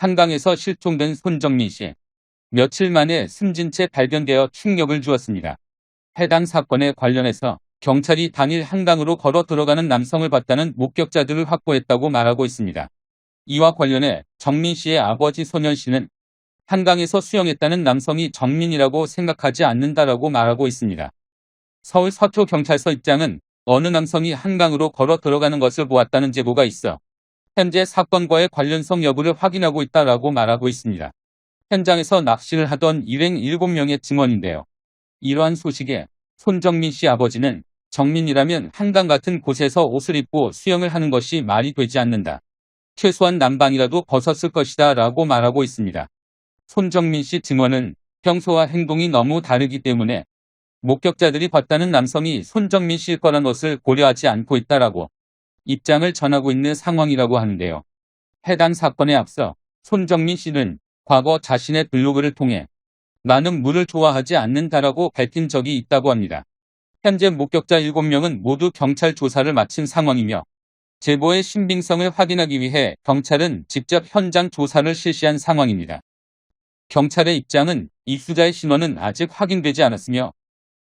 한강에서 실종된 손정민 씨. 며칠 만에 숨진 채 발견되어 충격을 주었습니다. 해당 사건에 관련해서 경찰이 당일 한강으로 걸어 들어가는 남성을 봤다는 목격자들을 확보했다고 말하고 있습니다. 이와 관련해 정민 씨의 아버지 손현 씨는 한강에서 수영했다는 남성이 정민이라고 생각하지 않는다라고 말하고 있습니다. 서울 서초경찰서 입장은 어느 남성이 한강으로 걸어 들어가는 것을 보았다는 제보가 있어 현재 사건과의 관련성 여부를 확인하고 있다라고 말하고 있습니다. 현장에서 낚시를 하던 일행 7명의 증언인데요. 이러한 소식에 손정민 씨 아버지는 정민이라면 한강 같은 곳에서 옷을 입고 수영을 하는 것이 말이 되지 않는다. 최소한 남방이라도 벗었을 것이다 라고 말하고 있습니다. 손정민 씨 증언은 평소와 행동이 너무 다르기 때문에 목격자들이 봤다는 남성이 손정민 씨일 거란 것을 고려하지 않고 있다라고 입장을 전하고 있는 상황이라고 하는데요. 해당 사건에 앞서 손정민 씨는 과거 자신의 블로그를 통해 나는 물을 좋아하지 않는다라고 밝힌 적이 있다고 합니다. 현재 목격자 7명은 모두 경찰 조사를 마친 상황이며 제보의 신빙성을 확인하기 위해 경찰은 직접 현장 조사를 실시한 상황입니다. 경찰의 입장은 입수자의 신원은 아직 확인되지 않았으며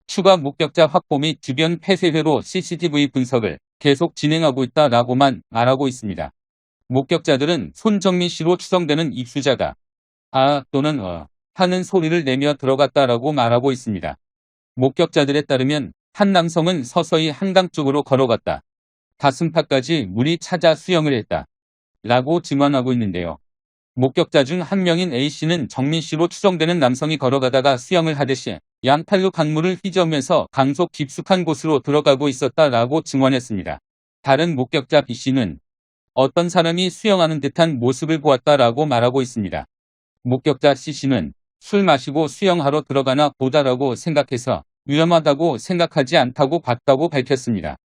추가 목격자 확보 및 주변 폐쇄회로 CCTV 분석을 계속 진행하고 있다라고만 말하고 있습니다. 목격자들은 손정민 씨로 추정되는 입수자가 아 또는 하는 소리를 내며 들어갔다라고 말하고 있습니다. 목격자들에 따르면 한 남성은 서서히 한강 쪽으로 걸어갔다. 가슴팍까지 물이 차자 수영을 했다. 라고 증언하고 있는데요. 목격자 중 한 명인 A씨는 정민 씨로 추정되는 남성이 걸어가다가 수영을 하듯이 양팔로 강물을 휘저으면서 강속 깊숙한 곳으로 들어가고 있었다라고 증언했습니다. 다른 목격자 B씨는 어떤 사람이 수영하는 듯한 모습을 보았다라고 말하고 있습니다. 목격자 C씨는 술 마시고 수영하러 들어가나 보다라고 생각해서 위험하다고 생각하지 않다고 봤다고 밝혔습니다.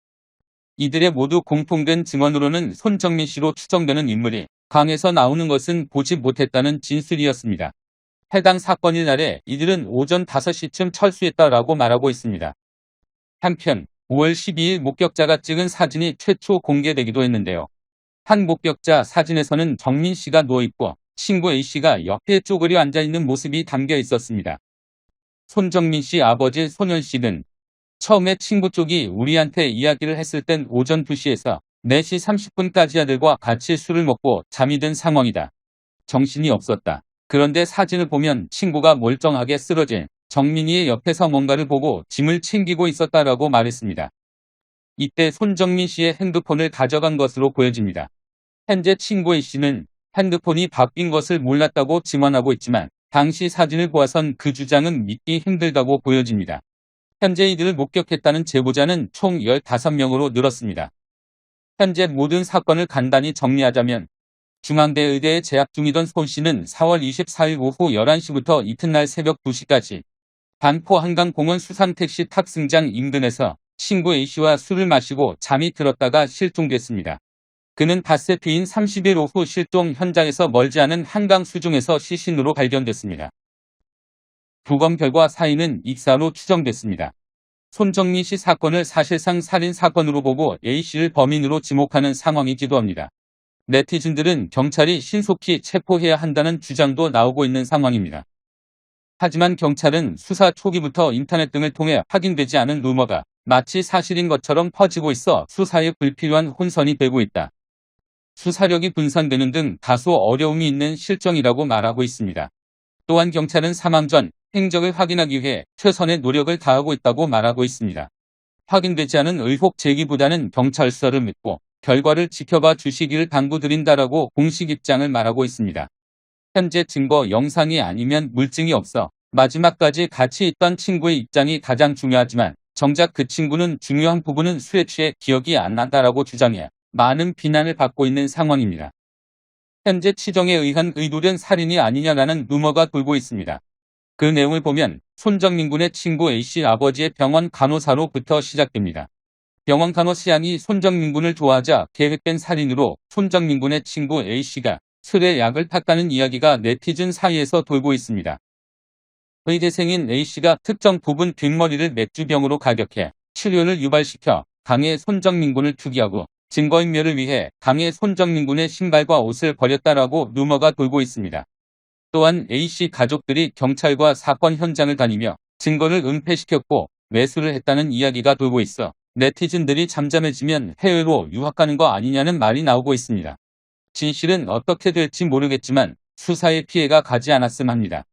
이들의 모두 공통된 증언으로는 손정민 씨로 추정되는 인물이 강에서 나오는 것은 보지 못했다는 진술이었습니다. 해당 사건일 날에 이들은 오전 5시쯤 철수했다라고 말하고 있습니다. 한편 5월 12일 목격자가 찍은 사진이 최초 공개되기도 했는데요. 한 목격자 사진에서는 정민 씨가 누워있고 친구 A씨가 옆에 쪼그려 앉아있는 모습이 담겨 있었습니다. 손정민 씨 아버지 손현 씨는 처음에 친구 쪽이 우리한테 이야기를 했을 땐 오전 2시에서 4시 30분까지 아들과 같이 술을 먹고 잠이 든 상황이다. 정신이 없었다. 그런데 사진을 보면 친구가 멀쩡하게 쓰러진 정민이의 옆에서 뭔가를 보고 짐을 챙기고 있었다라고 말했습니다. 이때 손정민 씨의 핸드폰을 가져간 것으로 보여집니다. 현재 친구 A씨는 핸드폰이 바뀐 것을 몰랐다고 증언하고 있지만 당시 사진을 보아선 그 주장은 믿기 힘들다고 보여집니다. 현재 이들을 목격했다는 제보자는 총 15명으로 늘었습니다. 현재 모든 사건을 간단히 정리하자면 중앙대 의대에 재학 중이던 손 씨는 4월 24일 오후 11시부터 이튿날 새벽 2시까지 반포 한강공원 수산택시 탑승장 인근에서 친구 A씨와 술을 마시고 잠이 들었다가 실종됐습니다. 그는 닷새 뒤인 30일 오후 실종 현장에서 멀지 않은 한강 수중에서 시신으로 발견됐습니다. 부검 결과 사인은 익사로 추정됐습니다. 손정민 씨 사건을 사실상 살인 사건으로 보고 A씨를 범인으로 지목하는 상황이기도 합니다. 네티즌들은 경찰이 신속히 체포해야 한다는 주장도 나오고 있는 상황입니다. 하지만 경찰은 수사 초기부터 인터넷 등을 통해 확인되지 않은 루머가 마치 사실인 것처럼 퍼지고 있어 수사에 불필요한 혼선이 되고 있다. 수사력이 분산되는 등 다소 어려움이 있는 실정이라고 말하고 있습니다. 또한 경찰은 사망 전 행적을 확인하기 위해 최선의 노력을 다하고 있다고 말하고 있습니다. 확인되지 않은 의혹 제기보다는 경찰 수사를 믿고 결과를 지켜봐 주시기를 당부드린다라고 공식 입장을 말하고 있습니다. 현재 증거 영상이 아니면 물증이 없어 마지막까지 같이 있던 친구의 입장이 가장 중요하지만 정작 그 친구는 중요한 부분은 술에 취해 기억이 안 난다라고 주장해 많은 비난을 받고 있는 상황입니다. 현재 치정에 의한 의도된 살인이 아니냐라는 루머가 돌고 있습니다. 그 내용을 보면 손정민 군의 친구 A씨 아버지의 병원 간호사로부터 시작됩니다. 병원 간호사 양이 손정민 군을 좋아하자 계획된 살인으로 손정민 군의 친구 A씨가 술에 약을 탔다는 이야기가 네티즌 사이에서 돌고 있습니다. 의대생인 A씨가 특정 부분 뒷머리를 맥주병으로 가격해 출혈을 유발시켜 강에 손정민 군을 투기하고 증거인멸을 위해 당해 손정민 군의 신발과 옷을 버렸다라고 루머가 돌고 있습니다. 또한 A씨 가족들이 경찰과 사건 현장을 다니며 증거를 은폐시켰고 매수를 했다는 이야기가 돌고 있어 네티즌들이 잠잠해지면 해외로 유학 가는 거 아니냐는 말이 나오고 있습니다. 진실은 어떻게 될지 모르겠지만 수사에 피해가 가지 않았음 합니다.